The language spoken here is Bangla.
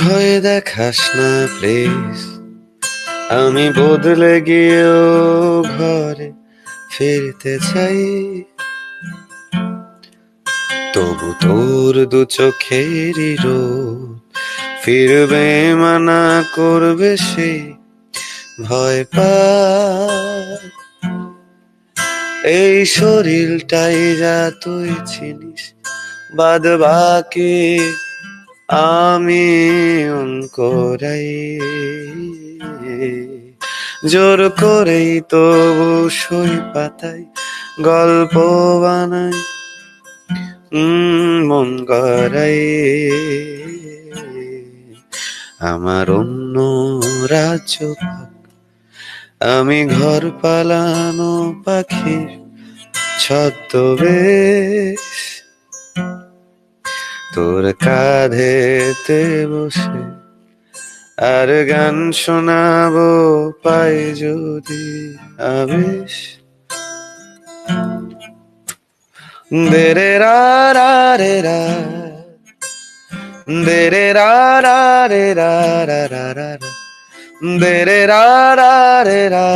ভয় দেখাস না প্লিজ, আমি বদলে গিয়েও ঘরে ফিরতে চাই। তবু তোর দু চোখেরই রোদ ফিরবে মানা করবে সে ভয় পায়। এই শরীরটাই যা তুই চিনিস, বাদ বাকি আমি করাই। জোর করেই তবু সই পাতাই গল্প বানাই, মন গড়াই। আমার অন্য রাজ্য ভাগ, আমি ঘর পালানো পাখির ছদ্মবেশ। তোর কাঁধেতে বসে আর গান শোনাবো পাই যদি আবেশ। দে রে রা রা রে রা, দে রে রা রা রে রা রা রা রা, দে রে রা রা রে রা।